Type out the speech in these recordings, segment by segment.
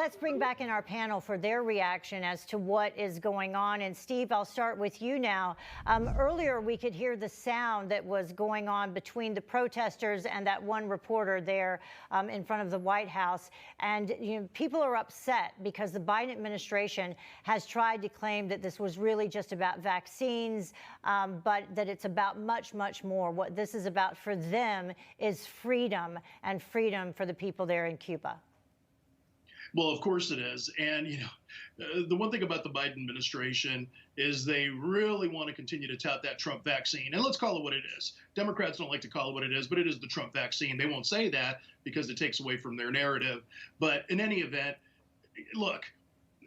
Let's bring back in our panel for their reaction as to what is going on. And Steve, I'll start with you now. Earlier, we could hear the sound that was going on between the protesters and that one reporter there in front of the White House. And people are upset because the Biden administration has tried to claim that this was really just about vaccines, but that it's about much, much more. What this is about for them is freedom, and freedom for the people there in Cuba. Well, of course it is. And, the one thing about the Biden administration is they really want to continue to tout that Trump vaccine. And let's call it what it is. Democrats don't like to call it what it is, but it is the Trump vaccine. They won't say that because it takes away from their narrative. But in any event, look,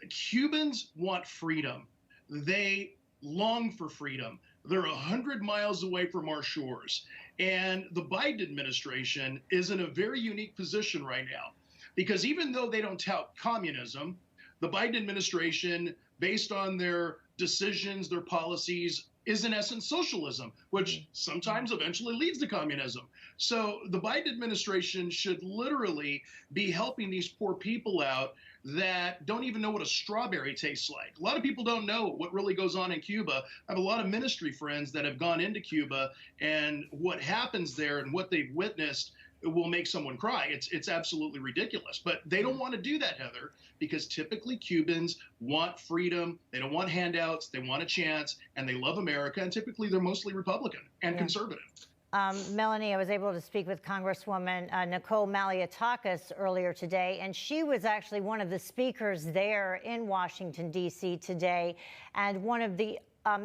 Cubans want freedom. They long for freedom. They're 100 miles away from our shores. And the Biden administration is in a very unique position right now. Because even though they don't tout communism, the Biden administration, based on their decisions, their policies, is in essence socialism, which sometimes eventually leads to communism. So the Biden administration should literally be helping these poor people out that don't even know what a strawberry tastes like. A lot of people don't know what really goes on in Cuba. I have a lot of ministry friends that have gone into Cuba, and what happens there and what they've witnessed will make someone cry. It's absolutely ridiculous. But they don't want to do that, Heather, because typically Cubans want freedom. They don't want handouts. They want a chance, and they love America. And typically they're mostly Republican and conservative. Melanie, I was able to speak with Congresswoman Nicole Malliotakis earlier today, and she was actually one of the speakers there in Washington, D.C. today. And one of the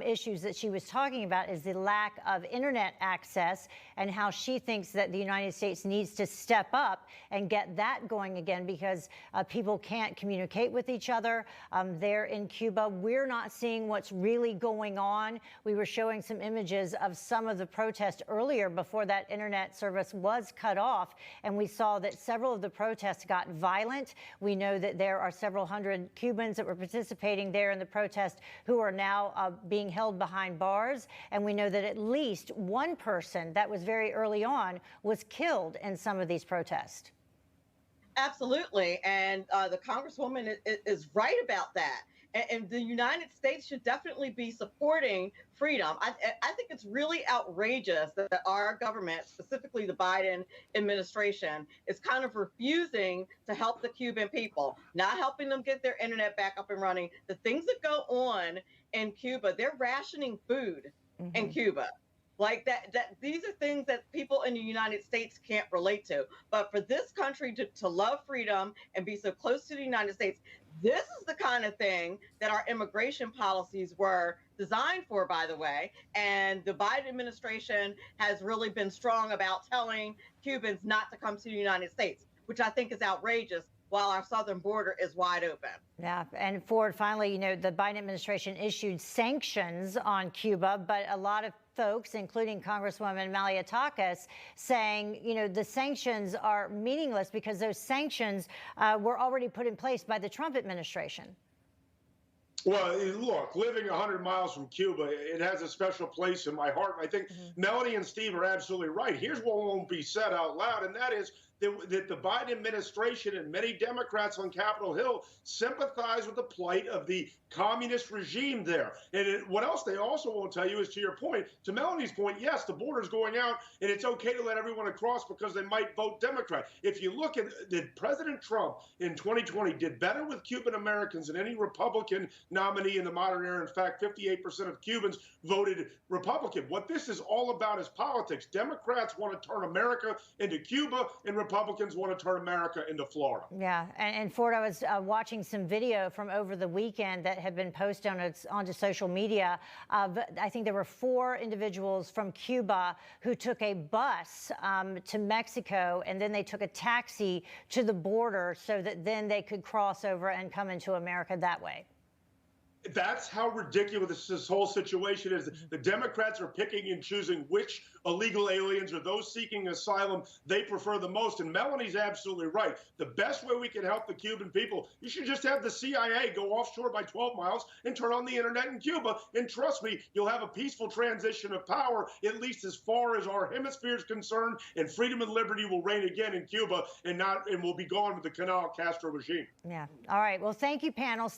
issues that she was talking about is the lack of internet access, and how she thinks that the United States needs to step up and get that going again, because people can't communicate with each other there in Cuba. We're not seeing what's really going on. We were showing some images of some of the protests earlier before that internet service was cut off, and we saw that several of the protests got violent. We know that there are several hundred Cubans that were participating there in the protest who are now being held behind bars. And we know that at least one person that was very early on was killed in some of these protests. Absolutely. And the Congresswoman is right about that. And the United States should definitely be supporting freedom. I think it's really outrageous that our government, specifically the Biden administration, is kind of refusing to help the Cuban people, not helping them get their internet back up and running. The things that go on in Cuba, they're rationing food in Cuba. Like that these are things that people in the United States can't relate to. But for this country to love freedom and be so close to the United States, this is the kind of thing that our immigration policies were designed for, by the way. And the Biden administration has really been strong about telling Cubans not to come to the United States, which I think is outrageous, while our southern border is wide open. Yeah, and Ford, finally, the Biden administration issued sanctions on Cuba, but a lot of folks, including Congresswoman Malliotakis, saying, the sanctions are meaningless because those sanctions were already put in place by the Trump administration. Well, look, living 100 miles from Cuba, it has a special place in my heart. I think Melanie and Steve are absolutely right. Here's what won't be said out loud, and that is that the Biden administration and many Democrats on Capitol Hill sympathize with the plight of the communist regime there. And what else they also won't tell you is, to your point, to Melanie's point, yes, the border's going out, and it's okay to let everyone across because they might vote Democrat. If you look at President Trump in 2020 did better with Cuban Americans than any Republican nominee in the modern era. In fact, 58% of Cubans voted Republican. What this is all about is politics. Democrats want to turn America into Cuba, and Republicans want to turn America into Florida. Yeah, and Ford, I was watching some video from over the weekend that had been posted onto social media. I think there were 4 individuals from Cuba who took a bus to Mexico, and then they took a taxi to the border so that then they could cross over and come into America that way. That's how ridiculous this whole situation is. The Democrats are picking and choosing which illegal aliens or those seeking asylum they prefer the most. And Melanie's absolutely right. The best way we can help the Cuban people, you should just have the CIA go offshore by 12 miles and turn on the internet in Cuba. And trust me, you'll have a peaceful transition of power, at least as far as our hemisphere is concerned, and freedom and liberty will reign again in Cuba and will be gone with the Canal Castro regime. Yeah. All right. Well, thank you, panel.